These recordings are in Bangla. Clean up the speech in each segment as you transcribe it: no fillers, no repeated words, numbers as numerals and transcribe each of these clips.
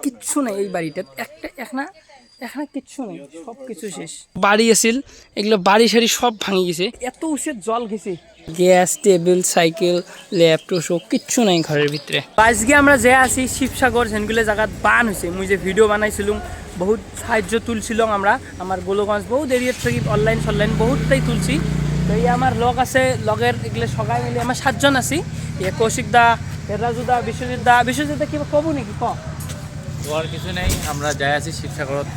কিচ্ছু নেই এই বাড়িটা, একটা এখানে কিচ্ছু নেই, সব কিছু শেষ। বাড়ি আছিল এগুলো, বাড়ি সারি সব ভাঙি গেছে, এত উষের জল গেছে। গ্যাস, টেবিল, সাইকেল, ল্যাপটপ সব কিচ্ছু নাই ঘরের ভিতরে। আজকে আমরা যে আছি শিবসাগর, সেগুলো জায়গাত বান হয়েছে। মুই যে ভিডিও বানাইছিলাম, বহুত সাহায্য তুলছিলাম আমরা, আমার গোলগঞ্জ বহুত এরিয়ার থেকে অনলাইন বহুতটাই তুলছি। তো এই আমার লগ আছে, লগের এগুলো সবাই মিলে আমার 7 জন আছি। কৌশিক দা, রাজু দা, বিশ্বজিৎ দা কিবা কব নাকি ক? আর কিছু নেই, আমরা যাই আছি শিবসাগরত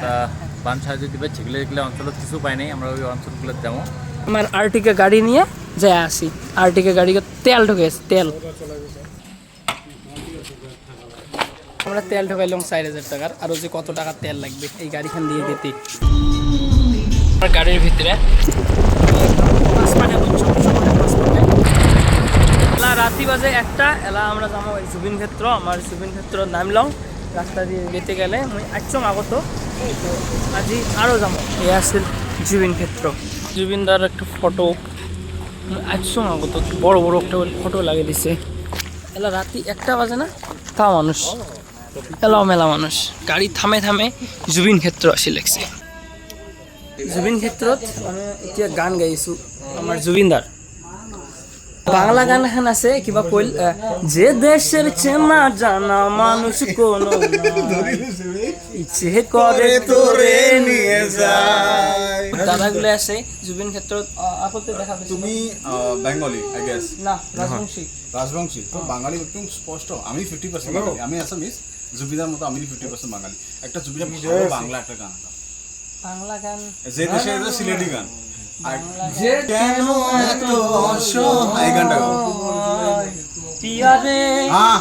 বান সাহায্য দিবে, যেগুলো যেগুলো অঞ্চলত কিছু পাই নাই, আমরা ওই অঞ্চলগুলো যাবো। আমার আর্টিকা গাড়ি নিয়ে যাই আসি, আর্টিকা গাড়িকে তেল ঢুকেছে, তেল আমরা তেল ঢোকাইলাম 4000 টাকার, আর যে কত টাকা তেল লাগবে এই গাড়িখান দিয়ে দিতে। আমার গাড়ির ভিতরে রাতি বাজে 1টা, এলা আমরা যাবো জুবিন ক্ষেত্র। আমার জুবিন ক্ষেত্র নামলাম, রাস্তা দিয়ে যেতে গেলে মুই একদম আগত আজি আরও যাবো। এই আছে জুবিন ক্ষেত্র, জুবিনদার একটা ফটো একদম আগত, বড় বড় একটা ফটো লাগিয়ে দিছে। এলা রাতি 1টা বাজে না, তা মানুষ এলাও মেলা মানুষ, গাড়ি থামে থামে জুবিন ক্ষেত্র আসি লাগছে। জুবিন ক্ষেত্রত আমি এতিয়া গান গাইছো আমার জুবিনদার। বাংলা গান এখন আছে কিবা কইল, যে দেশের চেনা জানা মানুষ কোনো ইচ্ছে করে তোরে নিয়ে যায়, দাদাগুলো আছে জুবিন ক্ষেত্রত। আপত্তি দেখা তুমি বেঙ্গলি আই গেস না, রাজবংশী। রাজবংশী তো বাঙালি একদম স্পষ্ট। আমি 50% বাঙালি, আমি আসামিস। জুবিদার মতো আমি 50% বাঙালি। একটা জুবিদার ভালো বাংলা একটা গান, বাংলা গান যে দেশে সিলেটি গান, যে কেন এত অসহায়, এই গানটা গাও। পিয়ারে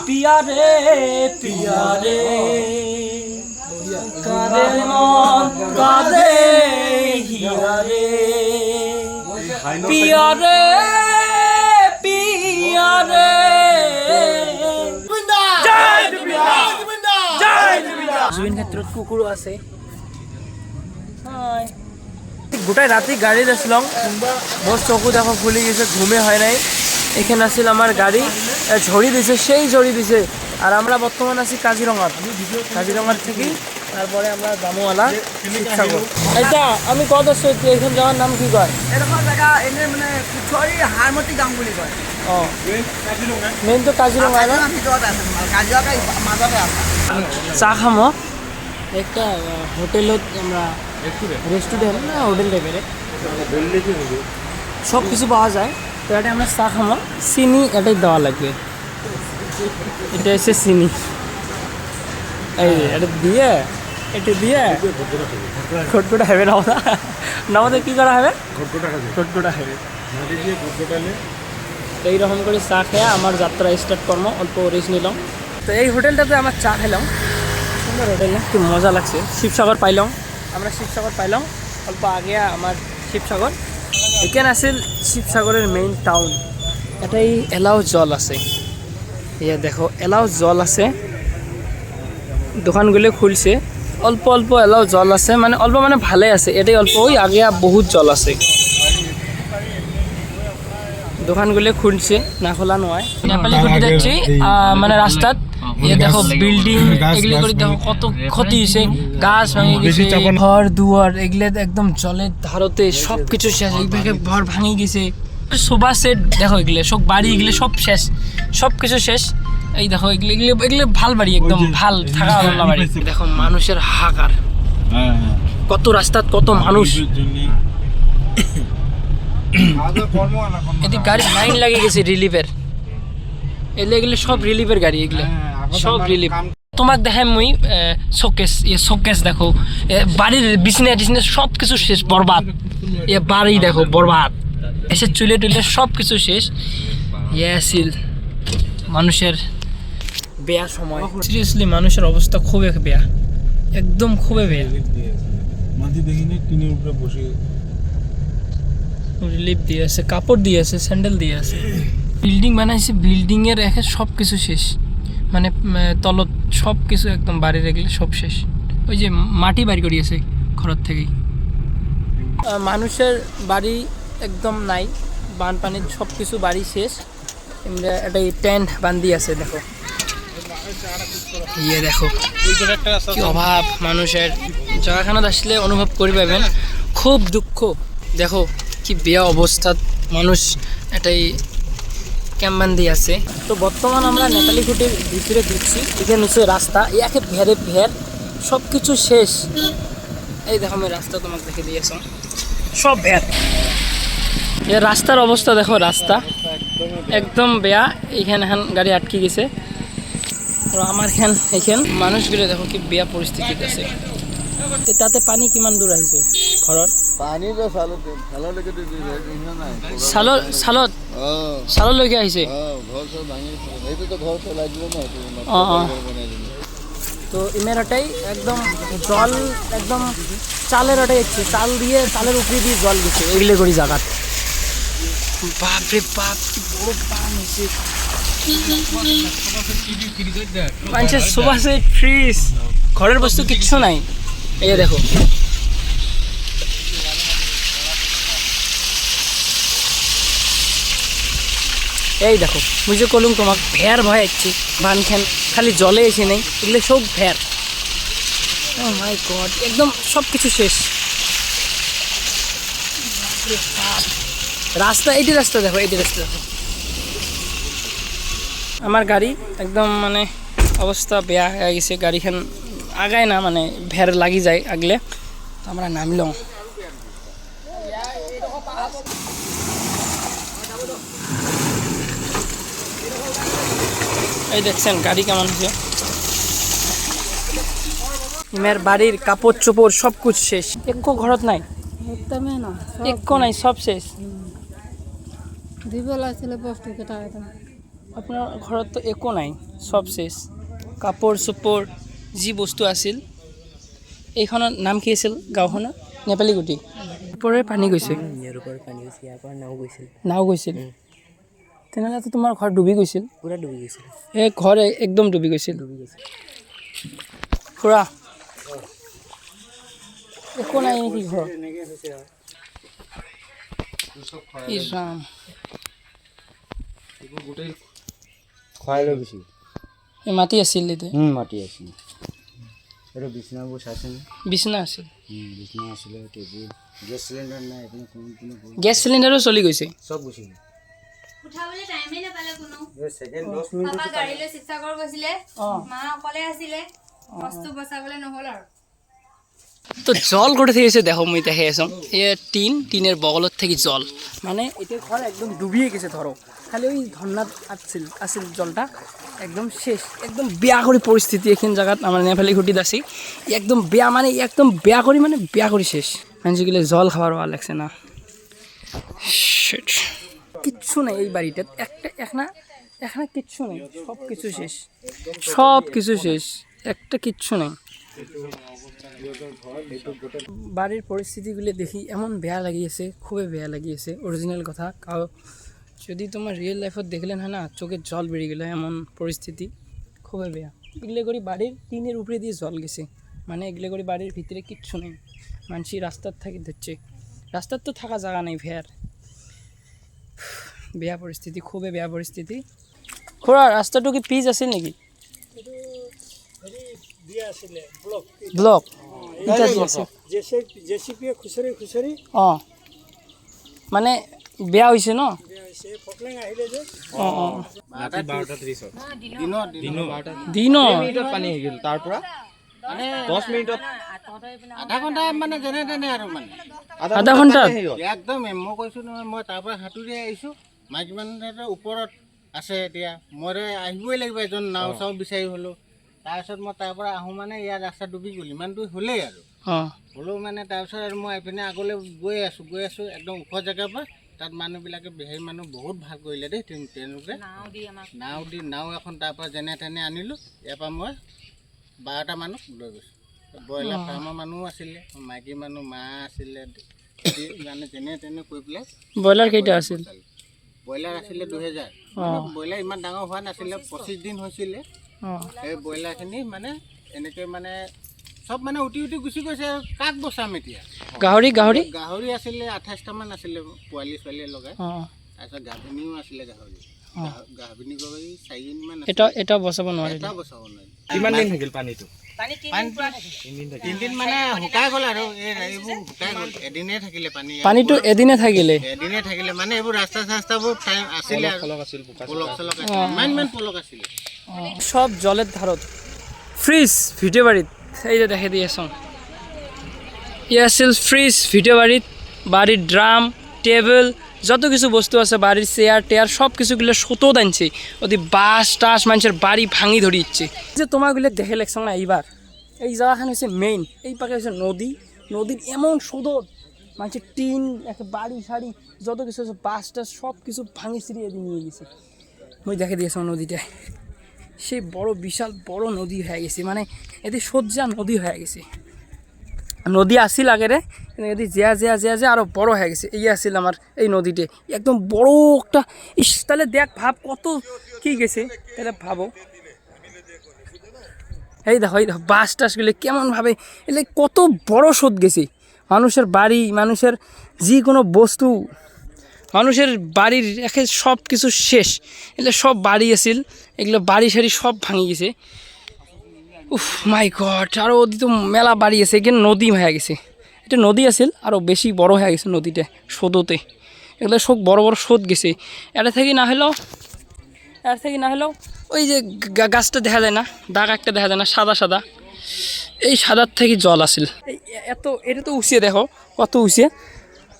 পিয়ারে পিয়ারে কাদে মন কাদে হিয়ারে, পিয়ারে পিয়ারে জুবিন ক্ষেত্রত কুকুরও আছে। গোটাই রাতি গাড়ি আসলাম, বস চকু দেখো ফুলে গেছে, ঘুমে হয় নাই। এখানে আসছিল আমার গাড়ি, ঝড়ি দিছে, সেই ঝড়ি দিছে। আর আমরা বর্তমান আছি কাজিরঙার থেকেই তারপরে আমরা জামুয়ালা শিবসাগর। এটা আমি কত আসছি, এখানে যাওয়ার নাম কি কয়? এরকম জায়গা এনে মানে কুচৰি হাৰমতি গাঁও বুলি কয়। অঁ মেইন তো কাজিরঙা না, ভিতৰত আছে, কাজিৰঙা মাজতে আছে। চা খাম একটা হোটেলত, আমরা রেস্টুরেন্ট না হোটেল টাইপের, সব কিছু পাওয়া যায়। তো এটা আমরা চা খামো, চিনি এটাই দেওয়া লাগবে। এটা হচ্ছে চিনি, এই এটা দিয়ে খটখটা হবে না, নামাতে কী করা হবে? খটখটা হবে। তো এইরকম করে চা খেয়ে আমার যাত্রা স্টার্ট করবো। অল্প রেস্ট নিলাম। তো এই হোটেলটাতে আমার চা খেলাম, সুন্দর হোটেল না, কি মজা লাগছে। আমরা শিবসাগর পাইলাম অল্প আগে। আমার শিবসাগর এখানে আসিল শিবসাগরের মেইন টাউন। এটাই এলাও জল আছে, ইয়া দেখো এলাও জল আছে, দোকানগুলো খুলছে, অল্প অল্প এলাও জল আছে, মানে অল্প মানে ভালে আছে। এটাই অল্প, ওই আগে বহুত জল আছে। দোকানগুলো খুলছে, না খোলা নয়। নেপালি ঘুরতে যাচ্ছি মানে রাস্তাত, দেখো বিল্ডিং এগুলো করে দেখো কত ক্ষতি হয়েছে, গাছ ভাঙি গেছে, ঘর দুয়ার এগুলো একদম জলের ধারতে সব কিছু শেষ। এইভাবে ঘর ভাঙি গেছে, সোফা সেট দেখো এগুলো সব বাড়ি, এগুলো সব শেষ, সব কিছু শেষ। এই দেখো এগুলো ভাল বাড়ি, একদম ভাল থাকা ভালো বাড়ি। দেখো মানুষের হাহাকার, কত রাস্তাত কত মানুষ। এটি গাড়ি লাইন লাগিয়ে গেছে রিলিফের, এগুলো সব রিলিফের গাড়ি, এগুলো সব রিলিফ। তোমাক দেখাই মুই শোকেস দেখো, বাড়ির বিছনা টিছনা সব কিছু শেষ, বরবাদ। বাড়ি দেখো বরবাদ, এসে চুলে টুলে সব কিছু শেষ। আসিল মানুষের বেয়া সময়, সিরিয়াসলি মানুষের অবস্থা খুবই বেয়া, একদম খুবই বেয়া। রিলিফ দিয়ে আছে, কাপড় দিয়ে আছে, স্যান্ডেল দিয়ে আছে। বিল্ডিং বানাইছে, বিল্ডিংয়ের একে সব কিছু শেষ, মানে তলত সব কিছু একদম বাড়ির এগুলো সব শেষ। ওই যে মাটি বাড়ি করিয়েছে ঘরের থেকেই। মানুষের বাড়ি একদম নাই, বানপানির সব কিছু বাড়ি শেষ। এমনি একটা টেন্ট বান্ধি আছে দেখো, ইয়ে দেখো কি অভাব মানুষের, জায়গাখানাত আসলে অনুভব করি পাবেন খুব দুঃখ। দেখো কি বেয়া অবস্থাত মানুষ এটাই ক্যাম্বান্দি আছে। তো বর্তমান আমরা নেপালি ঘাটের ভিতরে ঢুকছি, এখানে হচ্ছে রাস্তা, একে ভেরে ভের সব কিছু শেষ। এই দেখো আমি রাস্তা তোমাকে দেখে দিয়েছ, সব ভের। এর রাস্তার অবস্থা দেখো, রাস্তা একদম বেয়া। এইখান এখন গাড়ি আটকে গেছে। তো আমার এইখান মানুষগুলো দেখো কি বেয়া পরিস্থিতিত আছে। তাতে পানী কিমান দূৰ আহিছে ঘৰৰ? চাললৈকে আহিছে। তো ইমের ওটাই একদম জল, একদম চালের ওটাই হচ্ছে, চাল দিয়ে চালের উপরে দিয়ে জল গেছে এগুলো করি জায়গাত। বাপরে বাপ কি বড় পান হয়েছে। মানুষের সোফা সেট, ফ্রিজ, ঘরের বস্তু কিচ্ছু নাই। এই দেখো এই দেখো, মুই যে কলুম তোমাক ভের ভয় আসছে, বানখান খালি জলে এসে নেই, এগুলো সব ভের। ও মাই গড, একদম সব কিছু শেষ। রাস্তা, এইটি রাস্তা দেখো, এইটি রাস্তা দেখো। আমার গাড়ি একদম মানে অবস্থা বেয়া হয়ে গেছে, গাড়িখান আগায় না, মানে ভের লাগি যায় আগলে। তো আমরা নামলাম। এই দেখছেন গাড়ি কেমন হয়েছে। ইমের বাড়ির কাপড় চোপড় সব কিছু শেষ, একো ঘরত নাই, একদমই না, একো নাই, সব শেষ। দুবেলা ছিল বস্তু কেটা একদম। আপনার ঘৰত তো একো নাই, সব শেষ। কাপড় চোপড় যি বস্তু আছিল। এইখনৰ নাম কি আছিল গাঁওখনৰ? নেপালী গুটি। ওপৰে পানী গৈছে, নাও গৈছিল। তেনেহ'লেতো তোমাৰ ঘৰ ডুবি গৈছিল? পুৰা ডুবি গৈছিল, এই ঘৰ একদম ডুবি গৈছিল। খুৰা একো নাই নেকি ঘৰ? ইছ ৰাম, এই মাটি আছিল এতিয়া? মাটি আছিল, এইটো বিচনাবোৰ চাইছেনে? বিচনা আছিল, বিচনা আছিলে, টেবুল, গেছ চিলিণ্ডাৰ নাই, এইপিনে কোনো গেছ চিলিণ্ডাৰো চলি গৈছে। চব গুচি গ'ল। উঠাবলৈ টাইমে নাপালে কোনো। ছেকেণ্ড 10 মিনিট পাপা গাড়ী লৈ শিৱসাগৰ গৈছিলে, মা অকলে আছিলে, বস্তু বচাবলৈ নহ'ল আৰু। তো জল করে থেকেছে দেখো, মুই দেখে আসাম এ টিনের বগলত থেকে জল, মানে এটা ঘর একদম ডুবিয়ে গেছে। ধরো খালি ওই ধর্নাত আসছিল জলটা, একদম শেষ, একদম বেয়া করে পরিস্থিতি এখান জায়গাত আমার নেপালি ঘুটিত আছি। একদম বেয়া, মানে একদম বেয়া করি, মানে বেয়া করি শেষ। মানুষগুলো জল খাবার ভালো লাগছে না। কিচ্ছু নেই এই বাড়িটাত, এখানে কিচ্ছু নেই, সব কিছু শেষ, সব কিছু শেষ, একটা কিচ্ছু নেই। বাড়ির পরিস্থিতিগুলো দেখি এমন বেয়া লাগিয়েছে, খুবই বেয়া লাগিয়েছে। অরিজিনাল কথা, যদি তোমার রিয়েল লাইফত দেখলেন হয় না, চোখের জল বেরিয়ে গেলো, এমন পরিস্থিতি খুবই বেয়া। এগুলো করে বাড়ির টিনের উপরে দিয়ে জল গেছে, মানে এগুলো করে বাড়ির ভিতরে কিচ্ছু নেই। মানুষই রাস্তার থাকি ধরছে, রাস্তার তো থাকা জায়গা নেই, ভেয়ার বেয়া পরিস্থিতি, খুবই বেয়া পরিস্থিতি। খুড়া রাস্তাটো কি পিচ আছিল নেকি? ব্লক ইটা দি আছে, জেচিপিয়ে খুচৰি খুচৰি অঁ মানে বেয়া হৈছে ন? ফকলেং আহিলে যে অঁ অঁ ৰাতি 12:30 দিনৰ পানী হৈ গ'ল, তাৰ পৰা মানে 10 মিনিটত, আধা ঘণ্টা মানে যেনে তেনে আৰু মানে আধা ঘণ্টাত একদম। মই কৈছোঁ নহয়, মই তাৰ পৰা সাঁতুৰি আহিছোঁ, মাইকী মানুহ ওপৰত আছে, এতিয়া মই আহিবই লাগিব, এজন নাও চাও বিচাৰি হ'লেও। তাৰপিছত মই তাৰ পৰা আহোঁ, মানে ইয়াৰ ৰাস্তা ডুবি গ'ল, ইমান দূৰ হ'লেই আৰু অঁ হ'লেও মানে তাৰপিছত আৰু মই এইপিনে আগলৈ গৈ আছোঁ একদম ওখ জেগাৰ পৰা। তাত মানুহবিলাকে বিহাৰী মানুহ বহুত ভাল কৰিলে দেই, তেওঁলোকে নাও এখন তাৰ পৰা যেনে তেনে আনিলোঁ। ইয়াৰ পৰা মই 12টা মানুহ লৈ গৈছোঁ। ব্ৰইলাৰ ফাৰ্মৰ মানুহো আছিলে, মাইকী মানুহ, মা আছিলে, মানে যেনে তেনে কৰি পেলাই। ব্ৰইলাৰ কেইটা আছিল? ব্ৰইলাৰ আছিলে 2000। ব্ৰইলাৰ ইমান ডাঙৰ হোৱা নাছিলে, 25 দিন হৈছিলে। অঁ সেই ব্ৰইলাৰখিনি মানে এনেকৈ মানে চব মানে উটি গুচি গৈছে। কাক বচাম এতিয়া? গাহৰি আছিলে 28টামান আছিলে, পোৱালি ছোৱালী লগাই। অঁ তাৰপিছত গাভিনীও আছিলে গাহৰি। গাভিনী গৰু 4জনীমান আছে। এটা বচাব নোৱাৰিলে। এটা বচাব নোৱাৰিলে। কিমান দিন থাকিল পানীটো? তিনদিন মানে শুকাই গ'ল আৰু এইবোৰ শুকাই গ'ল। এদিনে থাকিলে পানীটো এদিনে থাকিলে। এদিনে থাকিলে মানে এইবোৰ ৰাস্তা চাস্তাবোৰ আছিলে আৰু পলক চলক আছিল। ইমান পলক আছিলে। সব জলের ধারত। ফ্রিজ ভিডিও বাড়িত এই যে দেখে দিয়েছং ই আছিল ফ্রিজ ভিডিও বাড়িত, বাড়ির ড্রাম টেবিল যত কিছু বস্তু আছে, বাড়ির চেয়ার টেয়ার সব কিছুগুলো সুতোত আনছে। ওদি বাস টাস মানুষের বাড়ি ভাঙি ধরি ইচ্ছে যে তোমাগুলো দেখে লেখছ না। এইবার এই জায়গাখান হচ্ছে মেইন, এই পাকে হচ্ছে নদী। নদীর এমন সুদত মানুষের টিন একটা বাড়ি সাড়ি যত কিছু আছে বাস টাস সব কিছু ভাঙি ছিড়িয়ে দিয়ে নিয়ে গেছে। মই দেখে দিয়েছ নদীটায় সেই বড় বিশাল বড় নদী হয়ে গেছে, মানে এদি সজ্জা নদী হয়ে গেছে। নদী আসিল আগেরে এদি জিয়া জিয়া জিয়া জিয়া আরও বড় হয়ে গেছে। এই আসিল আমার এই নদীতে একদম বড় একটা। ইস তাহলে দেখ ভাব কত কি গেছে, তাহলে ভাবো। এই দেখো বাস টাসগুলো কেমনভাবে এলে কত বড় স্রোত গেছে। মানুষের বাড়ি মানুষের যে কোনো বস্তু মানুষের বাড়ির একে সব কিছু শেষ। এগুলো সব বাড়ি আছিল, এগুলো বাড়ি সারি সব ভাঙি গেছে। উফ মাই গড, আরও ওদি তো মেলা বাড়ি আছে। এখানে নদী হয়ে গেছে, এটা নদী আছিল আরও বেশি বড় হয়ে গেছে নদীটা স্রোততে। এগুলো সব বড় বড় স্রোত গেছে। এটা থেকে না হলেও ওই যে গাছটা দেখা যায় না, দাগ একটা দেখা যায় না সাদা সাদা, এই সাদার থেকে জল আসিল। এই এত এটা তো উচিয়ে দেখো কত উচিয়ে,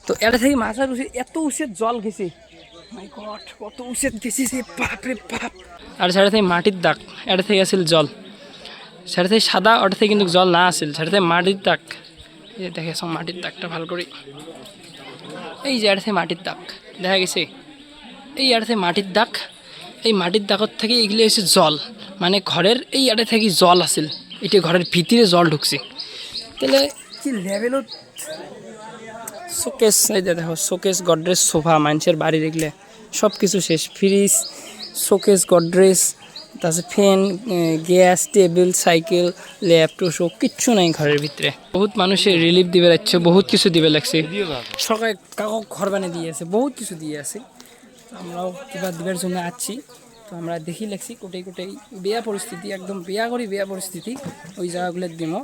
তো এটা থেকে মাথার উচিত এত উচিত জল গেছে। মাই গড কত উচিত গেছে সে বাপরে বাপ। আর সেটা থেকে মাটির দাগ, এটা থেকে আসিল জল। সেটা থেকে সাদা, ওটা থেকে কিন্তু জল না আসিল, সেটা থেকে মাটির দাগ। এই দেখে সব মাটির দাগটা ভালো করে, এই যে এটা থেকে মাটির দাগ দেখা গেছে। এই এটা থেকে মাটির দাগ, এই মাটির দাগর থেকে এগুলো এসে জল, মানে ঘরের এই এটা থেকে জল আসিল, এটা ঘরের ভিতরে জল ঢুকছে। তাহলে কি লেভেলত শোকেস, এই দেখো শোকেস গডরেজ সোফা মানুষের বাড়ি দেখলে সব কিছু শেষ। ফ্রিজ শোকেস গডরেজ, তারপরে fan gas table cycle laptop সব কিচ্ছু নাই ঘরের ভিতরে। বহুত মানুষের রিলিফ দিবে লাগছে, বহুত কিছু দিবে লাগছে। সবাই কাকু ঘর বানিয়ে দিয়ে আছে, বহুত কিছু দিয়ে আছে। আমরাও কিবা দিবার জন্য আসছি, তো আমরা দেখি লাগছি কোটাই কোটাই বেয়া পরিস্থিতি, একদম বেয়া করি বেয়া পরিস্থিতি ওই জায়গাগুলোর দিমো।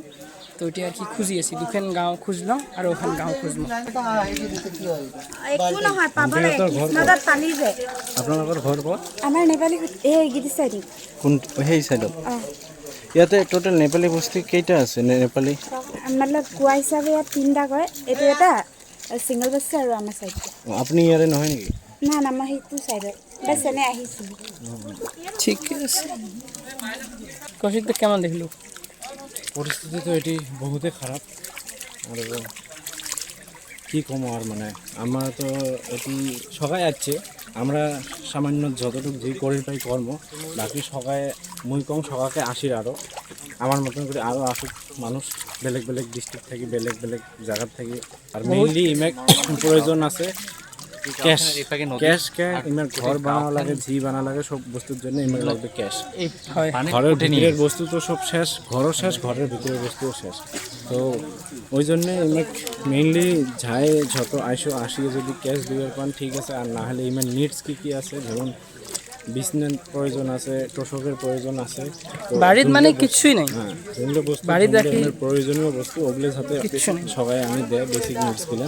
তো ওইটা আর কি খুঁজি আছি, দুখান গাঁও খুঁজলাম আর ওখান গাঁও খুঁজলাম। একো নহয় পাবলে কৃষ্ণদাত পানী যে আপোনালোকৰ ঘৰ ক'ত? আমাৰ নেপালী এই গীতি চাইডি কোন সেই চাইডত? ইয়াতে টোটেল নেপালী বস্তি কেইটা আছে? নেপালী মতলব কোৱা হিচাপে ইয়াত 3টা কৰে, এইটো এটা চিংগল বস্তি আৰু আমাৰ চাইডটো। আপুনি ইয়াৰে নহয় নেকি? না না মই সেইটো চাইডত বাছ এনে আহিছিলোঁ। ঠিক আছে কৌশিকটা কেমন দেখলো? পৰিস্থিতি তো এটি বহুতেই খারাপ আর কি কম আর মানে আমরা তো এটি সবাই আছে, আমরা সামান্য যতটুকু যে করি পাই কর্ম, বাকি সবাই মুই কম সবাইকে আসির আরও আমার মতন করে আরও আসুক মানুষ বেলেগ বেলেগ ডিস্ট্রিক্ট থেকে বেলেগ বেলেগ জায়গার থেকে। আর মেইনলি ইমেক প্রয়োজন আছে ক্যাশ। ইমের ঘর বানানো লাগে, ঝি বানা লাগে, সব বস্তুর জন্য ইমের লাগবে ক্যাশ। ঘরের ভিতরের বস্তু তো সব শেষ, ঘরও শেষ, ঘরের ভিতরের বস্তুও শেষ। তো ওই জন্যে ইমেক মেইনলি যাই যত আসিয়ে যদি ক্যাশ দিবার পান ঠিক আছে, আর না হলে ইমের নিডস কী আছে, যেমন বিছনার প্রয়োজন আছে, তোষকের প্রয়োজন আছে, বাড়ির মানে কিছুই নাই। হ্যাঁ যেগুলো বস্তু বাড়ির প্রয়োজনীয় বস্তু ওগুলো সাথে সবাই আমি দেয় বেসিক নিডস গুলো।